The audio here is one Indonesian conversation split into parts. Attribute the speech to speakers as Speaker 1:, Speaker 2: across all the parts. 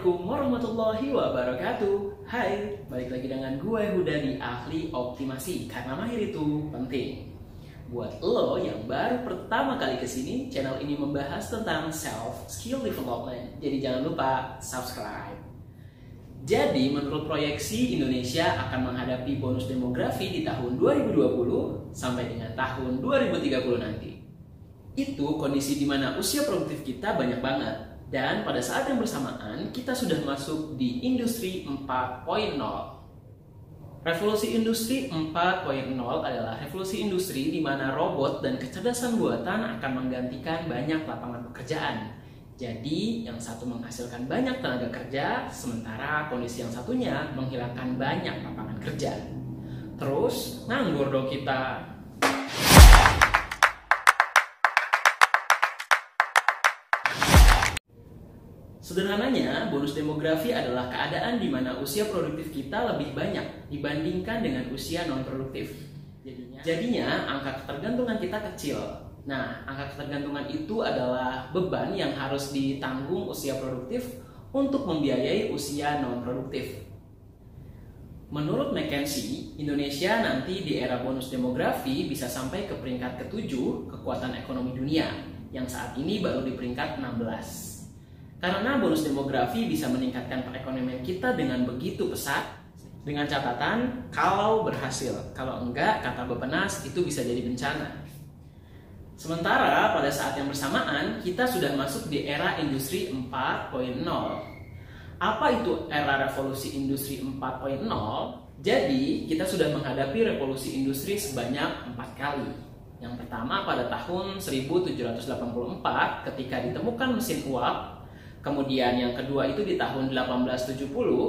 Speaker 1: Assalamualaikum warahmatullahi wabarakatuh. Hai, balik lagi dengan gue Huda di Ahli Optimasi, karena mahir itu penting. Buat lo yang baru pertama kali kesini, channel ini membahas tentang self skill development. Jadi jangan lupa subscribe. Jadi menurut proyeksi, Indonesia akan menghadapi bonus demografi di tahun 2020 sampai dengan tahun 2030 nanti. Itu kondisi di mana usia produktif kita banyak banget. Dan pada saat yang bersamaan, kita sudah masuk di industri 4.0. Revolusi industri 4.0 adalah revolusi industri di mana robot dan kecerdasan buatan akan menggantikan banyak lapangan pekerjaan. Jadi, yang satu menghasilkan banyak tenaga kerja, sementara kondisi yang satunya menghilangkan banyak lapangan kerja. Terus, nganggur dong kita. Sederhananya, bonus demografi adalah keadaan di mana usia produktif kita lebih banyak dibandingkan dengan usia non-produktif. Jadinya, angka ketergantungan kita kecil. Nah, angka ketergantungan itu adalah beban yang harus ditanggung usia produktif untuk membiayai usia non-produktif. Menurut McKinsey, Indonesia nanti di era bonus demografi bisa sampai ke peringkat ke-7 kekuatan ekonomi dunia, yang saat ini baru di peringkat 16. Karena bonus demografi bisa meningkatkan perekonomian kita dengan begitu pesat, dengan catatan kalau berhasil, kalau enggak, kata Bappenas, itu bisa jadi bencana. Sementara pada saat yang bersamaan, kita sudah masuk di era industri 4.0. Apa itu era revolusi industri 4.0? Jadi, kita sudah menghadapi revolusi industri sebanyak 4 kali. Yang pertama pada tahun 1784 ketika ditemukan mesin uap. Kemudian yang kedua itu di tahun 1870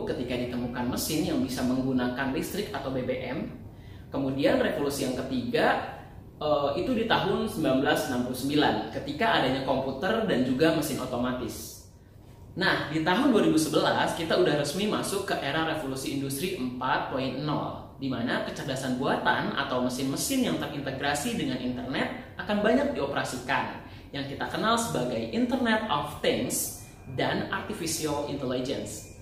Speaker 1: ketika ditemukan mesin yang bisa menggunakan listrik atau BBM. Kemudian revolusi yang ketiga itu di tahun 1969 ketika adanya komputer dan juga mesin otomatis. Nah, di tahun 2011 kita udah resmi masuk ke era revolusi industri 4.0 di mana kecerdasan buatan atau mesin-mesin yang terintegrasi dengan internet akan banyak dioperasikan yang kita kenal sebagai Internet of Things dan Artificial Intelligence.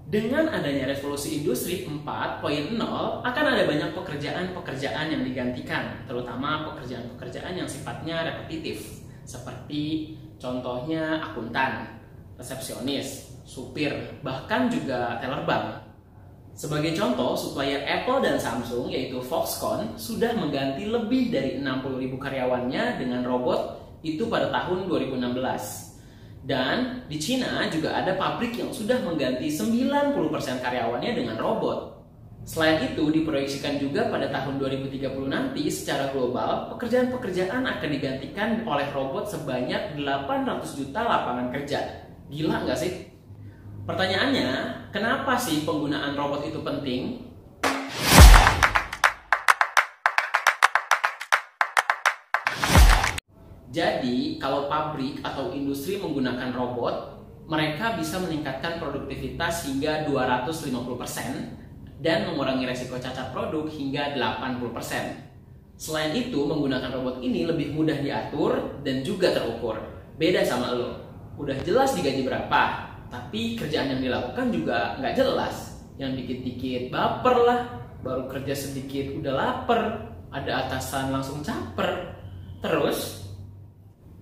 Speaker 1: Dengan adanya revolusi industri 4.0 akan ada banyak pekerjaan-pekerjaan yang digantikan, terutama pekerjaan-pekerjaan yang sifatnya repetitif, seperti contohnya akuntan, resepsionis, supir, bahkan juga teller bank. Sebagai contoh, supplier Apple dan Samsung yaitu Foxconn sudah mengganti lebih dari 60.000 karyawannya dengan robot itu pada tahun 2016. Dan di Cina juga ada pabrik yang sudah mengganti 90% karyawannya dengan robot. Selain itu, diproyeksikan juga pada tahun 2030 nanti secara global, pekerjaan-pekerjaan akan digantikan oleh robot sebanyak 800 juta lapangan kerja. Gila nggak sih? Pertanyaannya, kenapa sih penggunaan robot itu penting? Jadi, kalau pabrik atau industri menggunakan robot, mereka bisa meningkatkan produktivitas hingga 250% dan mengurangi resiko cacat produk hingga 80%. Selain itu, menggunakan robot ini lebih mudah diatur dan juga terukur. Beda sama lo, udah jelas digaji berapa, tapi kerjaan yang dilakukan juga nggak jelas. Yang dikit-dikit baper lah, baru kerja sedikit udah lapar, ada atasan langsung caper. Terus,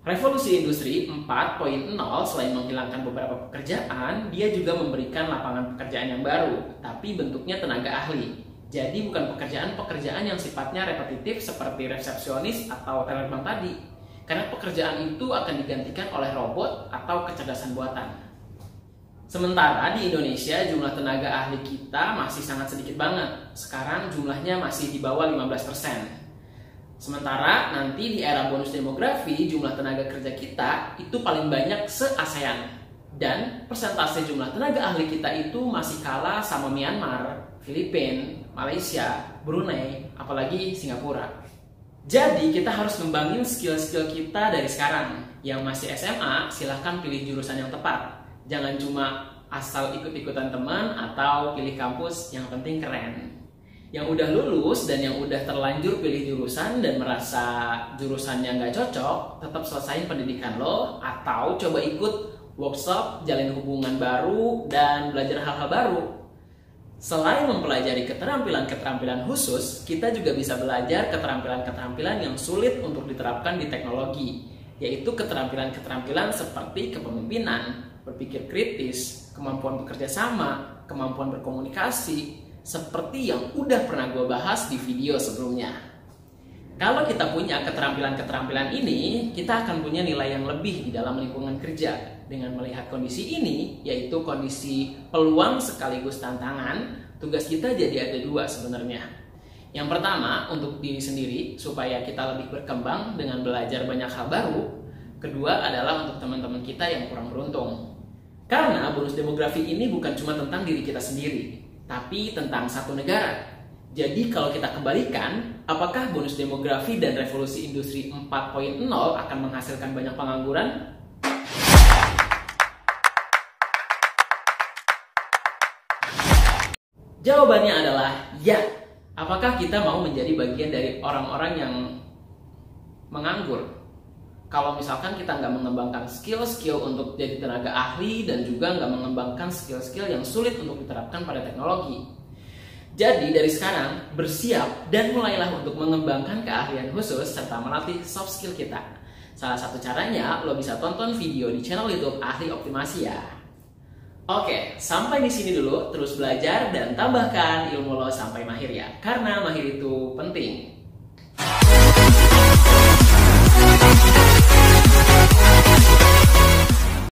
Speaker 1: revolusi industri 4.0 selain menghilangkan beberapa pekerjaan, dia juga memberikan lapangan pekerjaan yang baru, tapi bentuknya tenaga ahli. Jadi bukan pekerjaan-pekerjaan yang sifatnya repetitif seperti resepsionis atau teller bank tadi. Karena pekerjaan itu akan digantikan oleh robot atau kecerdasan buatan. Sementara di Indonesia jumlah tenaga ahli kita masih sangat sedikit banget. Sekarang jumlahnya masih di bawah 15%. Sementara nanti di era bonus demografi jumlah tenaga kerja kita itu paling banyak se-ASEAN. Dan persentase jumlah tenaga ahli kita itu masih kalah sama Myanmar, Filipina, Malaysia, Brunei, apalagi Singapura. Jadi kita harus ngembangin skill-skill kita dari sekarang. Yang masih SMA silahkan pilih jurusan yang tepat. Jangan cuma asal ikut-ikutan teman atau pilih kampus yang penting keren. Yang udah lulus dan yang udah terlanjur pilih jurusan dan merasa jurusannya nggak cocok, tetap selesain pendidikan lo atau coba ikut workshop, jalin hubungan baru, dan belajar hal-hal baru. Selain mempelajari keterampilan-keterampilan khusus, kita juga bisa belajar keterampilan-keterampilan yang sulit untuk diterapkan di teknologi, yaitu keterampilan-keterampilan seperti kepemimpinan, berpikir kritis, kemampuan bekerja sama, kemampuan berkomunikasi, seperti yang udah pernah gue bahas di video sebelumnya. Kalau kita punya keterampilan-keterampilan ini, kita akan punya nilai yang lebih di dalam lingkungan kerja. Dengan melihat kondisi ini, yaitu kondisi peluang sekaligus tantangan, tugas kita jadi ada dua sebenarnya. Yang pertama, untuk diri sendiri, supaya kita lebih berkembang dengan belajar banyak hal baru. Kedua adalah untuk teman-teman kita yang kurang beruntung. Karena bonus demografi ini bukan cuma tentang diri kita sendiri, tapi tentang satu negara. Jadi kalau kita kembalikan, apakah bonus demografi dan revolusi industri 4.0 akan menghasilkan banyak pengangguran? Jawabannya adalah ya. Apakah kita mau menjadi bagian dari orang-orang yang menganggur? Kalau misalkan kita nggak mengembangkan skill-skill untuk jadi tenaga ahli dan juga nggak mengembangkan skill-skill yang sulit untuk diterapkan pada teknologi. Jadi dari sekarang bersiap dan mulailah untuk mengembangkan keahlian khusus serta melatih soft skill kita. Salah satu caranya lo bisa tonton video di channel YouTube Ahli Optimasi ya. Oke, sampai di sini dulu. Terus belajar dan tambahkan ilmu lo sampai mahir ya. Karena mahir itu penting.